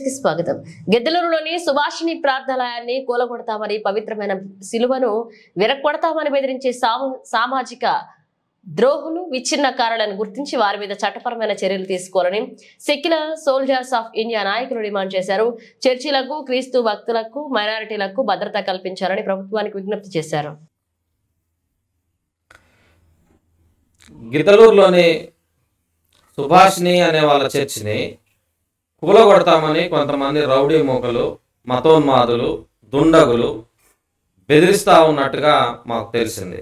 కి స్వాగతం. గిద్దలూరులోని సుభాషిణి ప్రార్థనాలయాన్ని కూలగొడతామని, పవిత్రమైన శిలువను విరగొడతామని బెదిరించే సామాజిక ద్రోహులు, విచ్ఛిన్నకారులను గుర్తించి వారి మీద చట్టపరమైన చర్యలు తీసుకోవాలని సెక్యులర్ సోల్జర్స్ ఆఫ్ ఇండియా నాయకులు డిమాండ్ చేశారు. చర్చిలకు, క్రీస్తు భక్తులకు, మైనారిటీలకు భద్రత కల్పించాలని ప్రభుత్వానికి విజ్ఞప్తి చేశారు. గిద్దలూరులోని సుభాషిణి అనే వాళ్ళ చర్చిని కూలగొడతామని కొంతమంది రౌడీ మూకలు, మతోన్మాదులు, దుండగులు బెదిరిస్తూ ఉన్నట్టుగా మాకు తెలిసింది.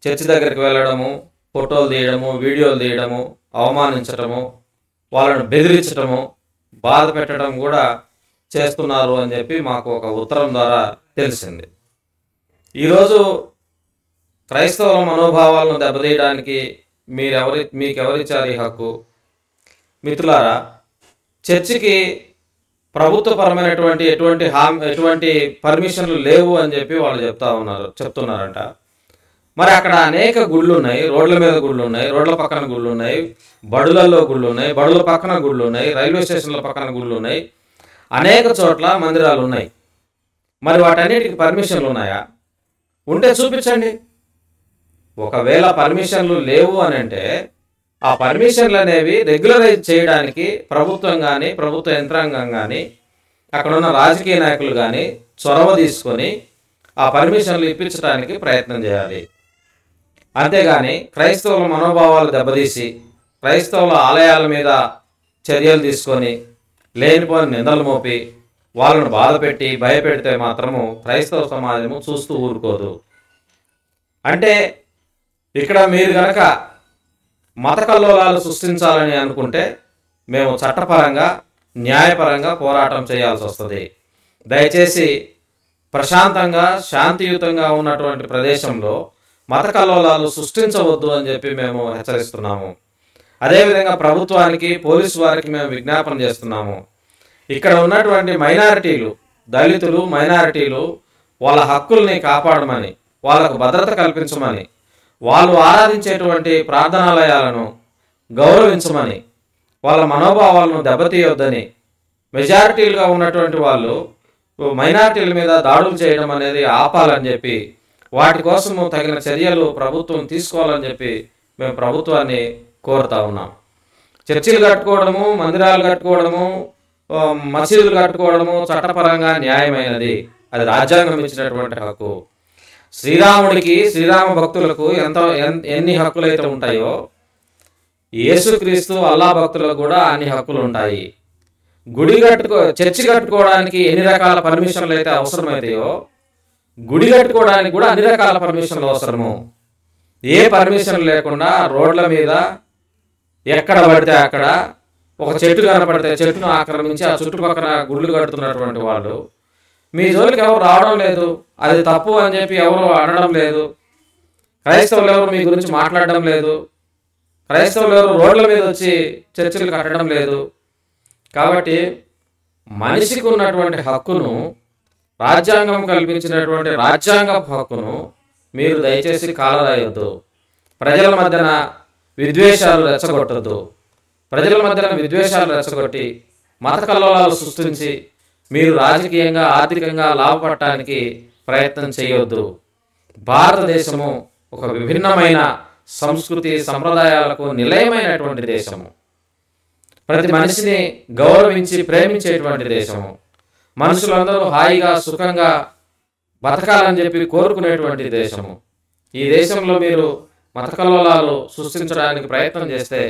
చర్చి దగ్గరికి వెళ్ళడము, ఫోటోలు తీయడము, వీడియోలు తీయడము, అవమానించడము, వాళ్ళను బెదిరించడము, బాధ పెట్టడం కూడా చేస్తున్నారు అని చెప్పి మాకు ఒక ఉత్తరం ద్వారా తెలిసింది. ఈరోజు క్రైస్తవుల మనోభావాలను దెబ్బతీయడానికి మీకెవరిచ్చారు ఈ హక్కు? మిత్రులారా, చర్చికి ప్రభుత్వపరమైనటువంటి ఎటువంటి పర్మిషన్లు లేవు అని చెప్పి వాళ్ళు చెప్తున్నారంట. మరి అక్కడ అనేక గుళ్ళు ఉన్నాయి. రోడ్ల మీద గుళ్ళు ఉన్నాయి, రోడ్ల పక్కన గుళ్ళు ఉన్నాయి, బడులలో గుళ్ళు ఉన్నాయి, బడుల పక్కన గుళ్ళు ఉన్నాయి, రైల్వే స్టేషన్ల పక్కన గుళ్ళు ఉన్నాయి, అనేక చోట్ల మందిరాలు ఉన్నాయి. మరి వాటన్నిటికి పర్మిషన్లు ఉన్నాయా? ఉంటే చూపించండి. ఒకవేళ పర్మిషన్లు లేవు అని అంటే ఆ పర్మిషన్లు అనేవి రెగ్యులరైజ్ చేయడానికి ప్రభుత్వం కానీ, ప్రభుత్వ యంత్రాంగం కానీ, అక్కడ ఉన్న రాజకీయ నాయకులు కానీ చొరవ తీసుకొని ఆ పర్మిషన్లు ఇప్పించడానికి ప్రయత్నం చేయాలి. అంతేగాని క్రైస్తవుల మనోభావాలు దెబ్బతీసి, క్రైస్తవుల ఆలయాల మీద చర్యలు తీసుకొని, లేనిపోని నిందలు మోపి, వాళ్ళను బాధపెట్టి భయపెడితే మాత్రము క్రైస్తవ సమాజము చూస్తూ ఊరుకోదు. అంటే ఇక్కడ మీరు కనుక మత కల్లోలాలు సృష్టించాలని అనుకుంటే మేము చట్టపరంగా, న్యాయపరంగా పోరాటం చేయాల్సి వస్తుంది. దయచేసి ప్రశాంతంగా, శాంతియుతంగా ఉన్నటువంటి ప్రదేశంలో మత కల్లోలాలు సృష్టించవద్దు అని చెప్పి మేము హెచ్చరిస్తున్నాము. అదేవిధంగా ప్రభుత్వానికి, పోలీసు వారికి మేము విజ్ఞాపన చేస్తున్నాము. ఇక్కడ ఉన్నటువంటి మైనారిటీలు, దళితులు, మైనారిటీలు వాళ్ళ హక్కుల్ని కాపాడమని, వాళ్ళకు భద్రత కల్పించమని, వాళ్ళు ఆరాధించేటువంటి ప్రార్థనాలయాలను గౌరవించమని, వాళ్ళ మనోభావాలను దెబ్బతీయొద్దని, మెజారిటీలుగా ఉన్నటువంటి వాళ్ళు మైనారిటీల మీద దాడులు చేయడం అనేది ఆపాలని చెప్పి, వాటి కోసము తగిన చర్యలు ప్రభుత్వం తీసుకోవాలని చెప్పి మేము ప్రభుత్వాన్ని కోరుతా ఉన్నాం. చర్చిలు కట్టుకోవడము, మందిరాలు కట్టుకోవడము, మసీదులు కట్టుకోవడము చట్టపరంగా న్యాయమైనది. అది రాజ్యాంగం ఇచ్చినటువంటి హక్కు. శ్రీరాముడికి, శ్రీరామ భక్తులకు ఎన్ని హక్కులు అయితే ఉంటాయో, యేసుక్రీస్తు అల్లా భక్తులకు కూడా అన్ని హక్కులు ఉంటాయి. చర్చి కట్టుకోవడానికి ఎన్ని రకాల పర్మిషన్లు అయితే అవసరమవుతాయో, గుడి కట్టుకోవడానికి కూడా అన్ని రకాల పర్మిషన్లు అవసరము. ఏ పర్మిషన్ లేకుండా రోడ్ల మీద ఎక్కడ పడితే అక్కడ ఒక చెట్టు కనపడితే చెట్టును ఆక్రమించి ఆ చుట్టుపక్కల గుళ్ళు కడుతున్నటువంటి వాళ్ళు మీ జోలికి ఎవరు రావడం లేదు. అది తప్పు అని చెప్పి ఎవరు అనడం లేదు. క్రైస్తవులు ఎవరు మీ గురించి మాట్లాడడం లేదు. క్రైస్తవులు ఎవరు రోడ్ల మీద వచ్చి చర్చిలు కట్టడం లేదు. కాబట్టి మనిషికి ఉన్నటువంటి హక్కును, రాజ్యాంగం కల్పించినటువంటి రాజ్యాంగ హక్కును మీరు దయచేసి కాలరాయొద్దు. ప్రజల మధ్యన విద్వేషాలు రెచ్చగొట్టద్దు. ప్రజల మధ్యన విద్వేషాలు రెచ్చగొట్టి మత కల్లోలాలు సృష్టించి మీరు రాజకీయంగా, ఆర్థికంగా లాభపడటానికి ప్రయత్నం చేయొద్దు. భారతదేశము ఒక విభిన్నమైన సంస్కృతి, సంప్రదాయాలకు నిలయమైనటువంటి దేశము. ప్రతి మనిషిని గౌరవించి ప్రేమించేటువంటి దేశము. మనుషులందరూ హాయిగా, సుఖంగా బతకాలని చెప్పి కోరుకునేటువంటి దేశము. ఈ దేశంలో మీరు మత కల్లోలాలు సృష్టించడానికి ప్రయత్నం చేస్తే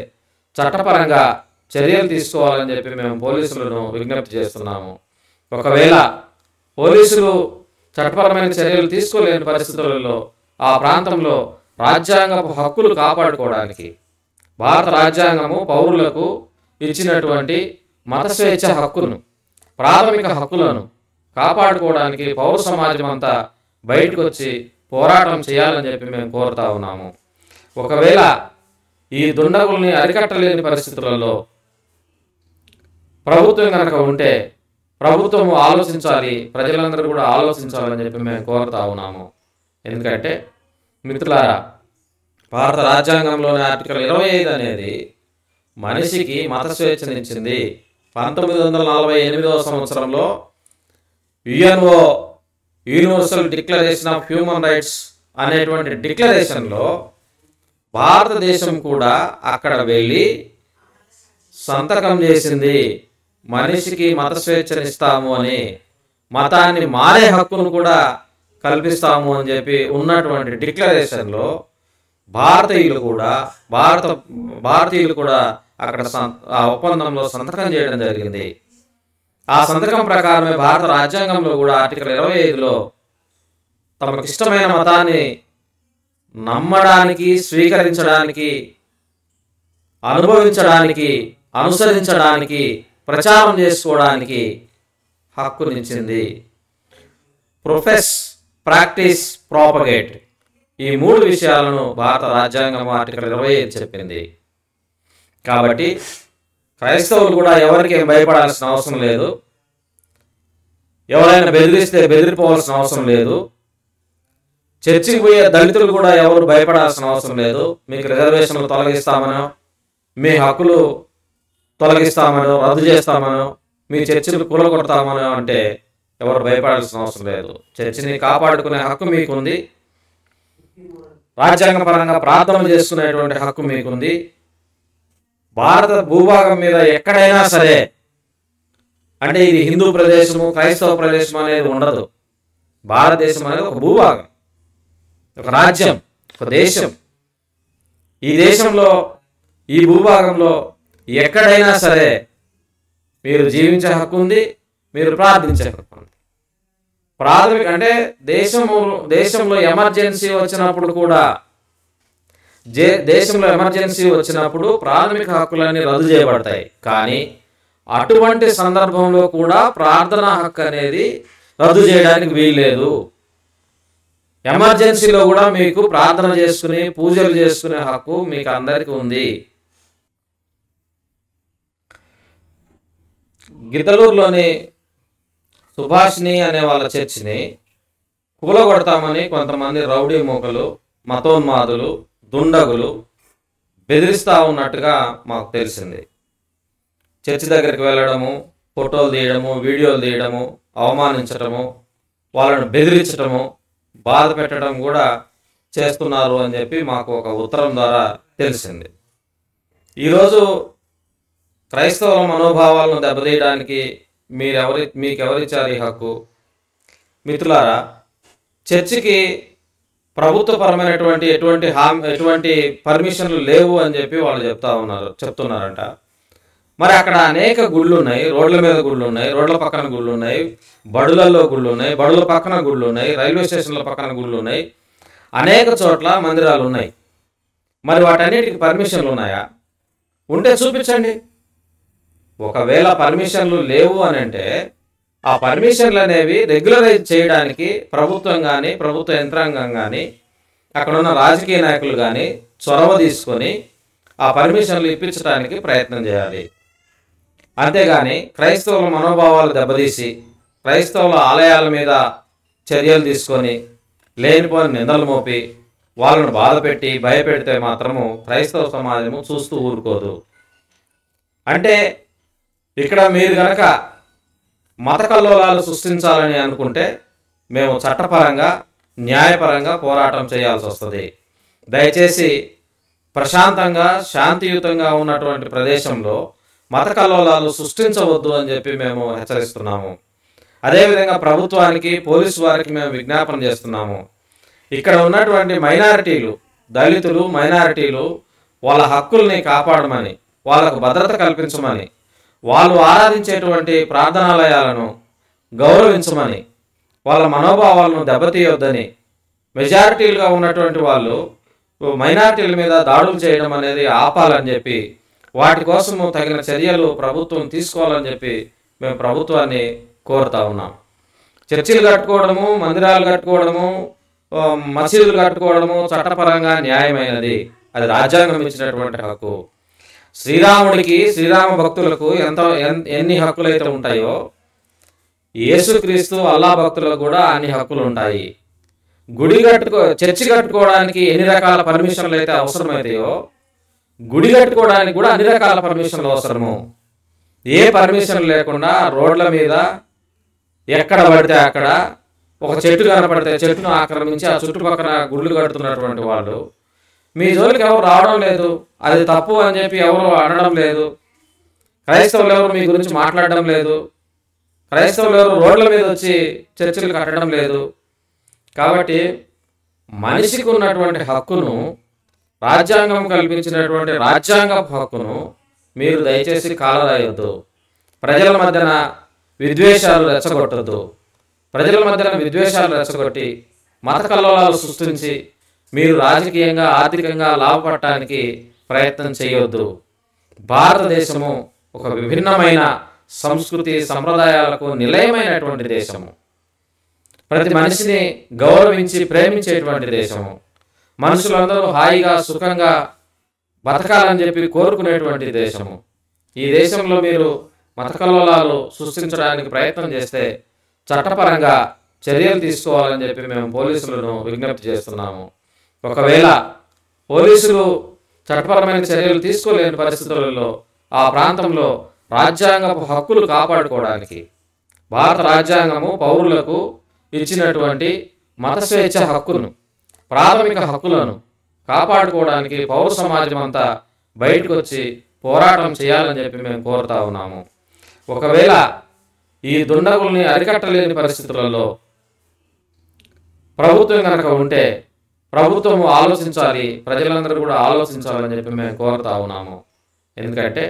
చట్టపరంగా చర్యలు తీసుకోవాలని చెప్పి మేము పోలీసులను విజ్ఞప్తి చేస్తున్నాము. ఒకవేళ పోలీసులు చట్టపరమైన చర్యలు తీసుకోలేని పరిస్థితులలో ఆ ప్రాంతంలో రాజ్యాంగపు హక్కులు కాపాడుకోవడానికి, భారత రాజ్యాంగము పౌరులకు ఇచ్చినటువంటి మత స్వేచ్ఛ హక్కును, ప్రాథమిక హక్కులను కాపాడుకోవడానికి పౌర సమాజం అంతా బయటకు వచ్చి పోరాటం చేయాలని చెప్పి మేము కోరుతా ఉన్నాము. ఒకవేళ ఈ దుండగుల్ని అరికట్టలేని పరిస్థితులలో ప్రభుత్వం కనుక ఉంటే ప్రభుత్వం ఆలోచించాలి, ప్రజలందరూ కూడా ఆలోచించాలని చెప్పి మేము కోరుతా ఉన్నాము. ఎందుకంటే మిత్రులారా, భారత రాజ్యాంగంలోని ఆర్టికల్ 25 అనేది మనిషికి మత స్వేచ్ఛనిచ్చింది. 1948వ సంవత్సరంలో UNO universal declaration of human rights అనేటువంటి డిక్లరేషన్లో భారతదేశం కూడా అక్కడ వెళ్ళి సంతకం చేసింది. మనిషికి మత స్వేచ్ఛనిస్తాము అని, మతాన్ని మారే హక్కును కూడా కల్పిస్తాము అని చెప్పి ఉన్నటువంటి డిక్లరేషన్లో భారతీయులు కూడా అక్కడ ఆ ఒప్పందంలో సంతకం చేయడం జరిగింది. ఆ సంతకం ప్రకారమే భారత రాజ్యాంగంలో కూడా ఆర్టికల్ 25లో తమకు ఇష్టమైన మతాన్ని నమ్మడానికి, స్వీకరించడానికి, అనుభవించడానికి, అనుసరించడానికి, ప్రచారం చేసుకోవడానికి హక్కునిచ్చింది. ప్రొఫెస్, ప్రాక్టీస్, ప్రాపగేట్ ఈ 3 విషయాలను భారత రాజ్యాంగం ఆర్టికల్ 25 చెప్పింది. కాబట్టి క్రైస్తవులు కూడా ఎవరికి భయపడాల్సిన అవసరం లేదు. ఎవరైనా బెదిరిస్తే బెదిరిపోవాల్సిన అవసరం లేదు. చర్చికి పోయే దళితులు కూడా ఎవరు భయపడాల్సిన అవసరం లేదు. మీకు రిజర్వేషన్లు తొలగిస్తామనో, మీ హక్కులు తొలగిస్తామనో, రద్దు చేస్తామనో, మీ చర్చిలు కూలగొడతామనో అంటే ఎవరు భయపడాల్సిన అవసరం లేదు. చర్చిని కాపాడుకునే హక్కు మీకుంది. రాజ్యాంగపరంగా ప్రార్థన చేసుకునేటువంటి హక్కు మీకుంది. భారత భూభాగం మీద ఎక్కడైనా సరే, అంటే ఇది హిందూ ప్రదేశము, క్రైస్తవ ప్రదేశం అనేది ఉండదు. భారతదేశం అనేది ఒక భూభాగం, ఒక రాజ్యం, ఒక దేశం. ఈ దేశంలో, ఈ భూభాగంలో ఎక్కడైనా సరే మీరు జీవించే హక్కు ఉంది, మీరు ప్రార్థించే హక్కు ఉంది. ప్రాథమిక అంటే దేశంలో ఎమర్జెన్సీ వచ్చినప్పుడు కూడా, దేశంలో ఎమర్జెన్సీ వచ్చినప్పుడు ప్రాథమిక హక్కులన్నీ రద్దు చేయబడతాయి. కానీ అటువంటి సందర్భంలో కూడా ప్రార్థనా హక్కు అనేది రద్దు చేయడానికి వీల్లేదు. ఎమర్జెన్సీలో కూడా మీకు ప్రార్థన చేసుకుని, పూజలు చేసుకునే హక్కు మీకు అందరికీ ఉంది. గిద్దలూరులోని సుభాషిణి అనే వాళ్ళ చర్చిని కూలగొడతామని కొంతమంది రౌడీ మూకలు, మతోన్మాదులు, దుండగులు బెదిరిస్తూ ఉన్నట్టుగా మాకు తెలిసింది. చర్చి దగ్గరికి వెళ్ళడము, ఫోటోలు తీయడము, వీడియోలు తీయడము, అవమానించటము, వాళ్ళను బెదిరించటము, బాధ పెట్టడం కూడా చేస్తున్నారు అని చెప్పి మాకు ఒక ఉత్తరం ద్వారా తెలిసింది. ఈరోజు క్రైస్తవుల మనోభావాలను దెబ్బతీయడానికి మీకెవరిచ్చారు ఈ హక్కు? మిత్రులారా, చర్చికి ప్రభుత్వపరమైనటువంటి ఎటువంటి పర్మిషన్లు లేవు అని చెప్పి వాళ్ళు చెప్తున్నారంట. మరి అక్కడ అనేక గుళ్ళు ఉన్నాయి. రోడ్ల మీద గుళ్ళు ఉన్నాయి, రోడ్ల పక్కన గుళ్ళు ఉన్నాయి, బడులలో గుళ్ళు ఉన్నాయి, బడుల పక్కన గుళ్ళు ఉన్నాయి, రైల్వే స్టేషన్ల పక్కన గుళ్ళు ఉన్నాయి, అనేక చోట్ల మందిరాలు ఉన్నాయి. మరి వాటన్నిటికి పర్మిషన్లు ఉన్నాయా? ఉంటే చూపించండి. ఒకవేళ పర్మిషన్లు లేవు అని అంటే ఆ పర్మిషన్లు అనేవి రెగ్యులరైజ్ చేయడానికి ప్రభుత్వం కానీ, ప్రభుత్వ యంత్రాంగం కానీ, అక్కడ ఉన్న రాజకీయ నాయకులు కానీ చొరవ తీసుకొని ఆ పర్మిషన్లు ఇప్పించడానికి ప్రయత్నం చేయాలి. అంతేగాని క్రైస్తవుల మనోభావాలు దెబ్బతీసి, క్రైస్తవుల ఆలయాల మీద చర్యలు తీసుకొని, లేనిపోని నిందలు మోపి, వాళ్ళను బాధపెట్టి భయపెడితే మాత్రము క్రైస్తవ సమాజము చూస్తూ ఊరుకోదు. అంటే ఇక్కడ మీరు కనుక మత కల్లోలాలు సృష్టించాలని అనుకుంటే మేము చట్టపరంగా, న్యాయపరంగా పోరాటం చేయాల్సి వస్తుంది. దయచేసి ప్రశాంతంగా, శాంతియుతంగా ఉన్నటువంటి ప్రదేశంలో మత కల్లోలాలు సృష్టించవద్దు అని చెప్పి మేము హెచ్చరిస్తున్నాము. అదేవిధంగా ప్రభుత్వానికి, పోలీసు వారికి మేము విజ్ఞాపన చేస్తున్నాము. ఇక్కడ ఉన్నటువంటి మైనారిటీలు, దళితులు, మైనారిటీలు వాళ్ళ హక్కుల్ని కాపాడమని, వాళ్ళకు భద్రత కల్పించమని, వాళ్ళు ఆరాధించేటువంటి ప్రార్థనాలయాలను గౌరవించమని, వాళ్ళ మనోభావాలను దెబ్బతీయొద్దని, మెజారిటీలుగా ఉన్నటువంటి వాళ్ళు మైనారిటీల మీద దాడులు చేయడం అనేది ఆపాలని చెప్పి, వాటి కోసము తగిన చర్యలు ప్రభుత్వం తీసుకోవాలని చెప్పి మేము ప్రభుత్వాన్ని కోరుతా ఉన్నాం. చర్చిలు కట్టుకోవడము, మందిరాలు కట్టుకోవడము, మసీదులు కట్టుకోవడము చట్టపరంగా న్యాయమైనది. అది రాజ్యాంగం ఇచ్చినటువంటి హక్కు. శ్రీరాముడికి, శ్రీరామ భక్తులకు ఎన్ని హక్కులు అయితే ఉంటాయో, యేసుక్రీస్తు అల్లా భక్తులకు కూడా అన్ని హక్కులు ఉంటాయి. చర్చి కట్టుకోవడానికి ఎన్ని రకాల పర్మిషన్లు అయితే అవసరమవుతాయో, గుడి కట్టుకోవడానికి కూడా అన్ని రకాల పర్మిషన్లు అవసరము. ఏ పర్మిషన్ లేకుండా రోడ్ల మీద ఎక్కడ పడితే అక్కడ ఒక చెట్టు కనపడితే చెట్టును ఆక్రమించి ఆ చుట్టుపక్కల గుళ్ళు కడుతున్నటువంటి వాళ్ళు మీ జోలికి ఎవరు రావడం లేదు. అది తప్పు అని చెప్పి ఎవరు అనడం లేదు. క్రైస్తవులు ఎవరు మీ గురించి మాట్లాడడం లేదు. క్రైస్తవులు ఎవరు రోడ్ల మీద వచ్చి చర్చిలు కట్టడం లేదు. కాబట్టి మనిషికి ఉన్నటువంటి హక్కును, రాజ్యాంగం కల్పించినటువంటి రాజ్యాంగ హక్కును మీరు దయచేసి కాలరాయొద్దు. ప్రజల మధ్యన విద్వేషాలు రెచ్చగొట్టద్దు. ప్రజల మధ్యన విద్వేషాలు రెచ్చగొట్టి మత కల్లోలాలు సృష్టించి మీరు రాజకీయంగా ఆర్థికంగా లాభపడటానికి ప్రయత్నం చేయొద్దు. భారతదేశము ఒక విభిన్నమైన సంస్కృతి సంప్రదాయాలకు నిలయమైనటువంటి దేశము. ప్రతి మనిషిని గౌరవించి ప్రేమించేటువంటి దేశము. మనుషులందరూ హాయిగా సుఖంగా బతకాలని చెప్పి కోరుకునేటువంటి దేశము. ఈ దేశంలో మీరు మత కల్లోలాలు సృష్టించడానికి ప్రయత్నం చేస్తే చట్టపరంగా చర్యలు తీసుకోవాలని చెప్పి మేము పోలీసులను విజ్ఞప్తి చేస్తున్నాము. ఒకవేళ పోలీసులు చట్టపరమైన చర్యలు తీసుకోలేని పరిస్థితులలో ఆ ప్రాంతంలో రాజ్యాంగపు హక్కులు కాపాడుకోవడానికి భారత రాజ్యాంగము పౌరులకు ఇచ్చినటువంటి మత స్వేచ్ఛ హక్కును, ప్రాథమిక హక్కులను కాపాడుకోవడానికి పౌర సమాజం అంతా బయటకు వచ్చి పోరాటం చేయాలని చెప్పి మేము కోరుతా ఉన్నాము. ఒకవేళ ఈ దుండగుల్ని అరికట్టలేని పరిస్థితులలో ప్రభుత్వం కనుక ఉంటే ప్రభుత్వం ఆలోచించాలి, ప్రజలందరూ కూడా ఆలోచించాలని చెప్పి మేము కోరుతా ఉన్నాము. ఎందుకంటే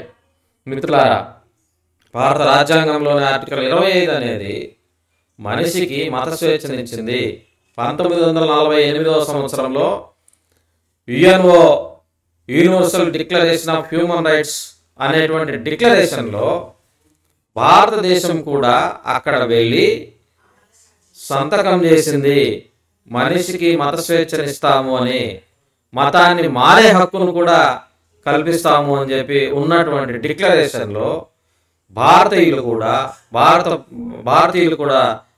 మిత్రులారా, భారత రాజ్యాంగంలోని ఆర్టికల్ 25 అనేది మనిషికి మత స్వేచ్ఛనిచ్చింది. 1948వ సంవత్సరంలో UNO universal declaration of human rights అనేటువంటి డిక్లరేషన్లో భారతదేశం కూడా అక్కడ వెళ్ళి సంతకం చేసింది. మనిషికి మత స్వేచ్ఛనిస్తాము అని, మతాన్ని మారే హక్కును కూడా కల్పిస్తాము అని చెప్పి ఉన్నటువంటి డిక్లరేషన్లో భారతీయులు కూడా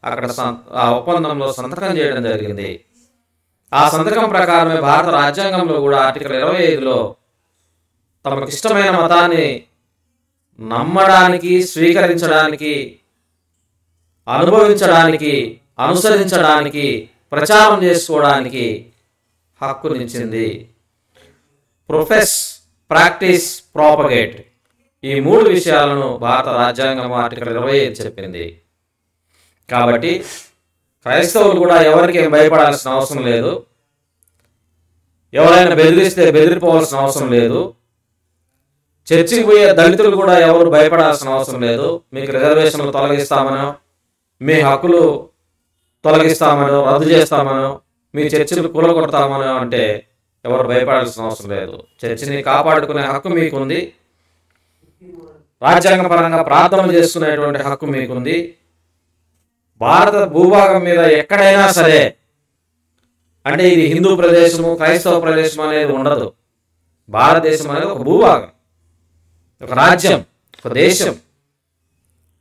అక్కడ ఆ ఒప్పందంలో సంతకం చేయడం జరిగింది. ఆ సంతకం ప్రకారమే భారత రాజ్యాంగంలో కూడా ఆర్టికల్ 25లో తమకు ఇష్టమైన మతాన్ని నమ్మడానికి, స్వీకరించడానికి, అనుభవించడానికి, అనుసరించడానికి, ప్రచారం చేసుకోవడానికి హక్కునిచ్చింది. ప్రొఫెస్, ప్రాక్టీస్, ప్రాపగేట్ ఈ 3 విషయాలను భారత రాజ్యాంగం ఆర్టికల్ 25 చెప్పింది. కాబట్టి క్రైస్తవులు కూడా ఎవరికి భయపడాల్సిన అవసరం లేదు. ఎవరైనా బెదిరిస్తే బెదిరిపోవాల్సిన అవసరం లేదు. చర్చికి పోయే దళితులు కూడా ఎవరు భయపడాల్సిన అవసరం లేదు. మీకు రిజర్వేషన్లు తొలగిస్తామనో, మీ హక్కులు తొలగిస్తామనో, రద్దు చేస్తామనో, మీ చర్చిలు కూలగొడతామనో అంటే ఎవరు భయపడాల్సిన అవసరం లేదు. చర్చిని కాపాడుకునే హక్కు మీకుంది. రాజ్యాంగపరంగా ప్రార్థన చేసుకునేటువంటి హక్కు మీకుంది. భారత భూభాగం మీద ఎక్కడైనా సరే, అంటే ఇది హిందూ ప్రదేశము, క్రైస్తవ ప్రదేశం అనేది ఉండదు. భారతదేశం అనేది ఒక భూభాగం, ఒక రాజ్యం, ఒక దేశం.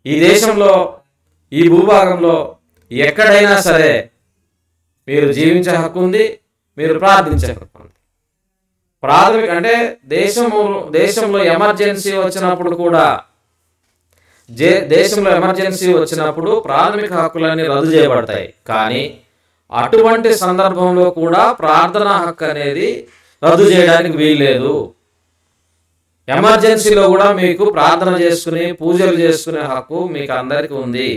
ఈ దేశంలో, ఈ భూభాగంలో ఎక్కడైనా సరే మీరు జీవించే హక్కు ఉంది, మీరు ప్రార్థించే హక్కు ఉంది. ప్రాథమిక అంటే దేశంలో ఎమర్జెన్సీ వచ్చినప్పుడు కూడా, దేశంలో ఎమర్జెన్సీ వచ్చినప్పుడు ప్రాథమిక హక్కులన్నీ రద్దు చేయబడతాయి. కానీ అటువంటి సందర్భంలో కూడా ప్రార్థనా హక్కు అనేది రద్దు చేయడానికి వీల్లేదు. ఎమర్జెన్సీలో కూడా మీకు ప్రార్థన చేసుకుని పూజలు చేసుకునే హక్కు మీకు అందరికీ ఉంది.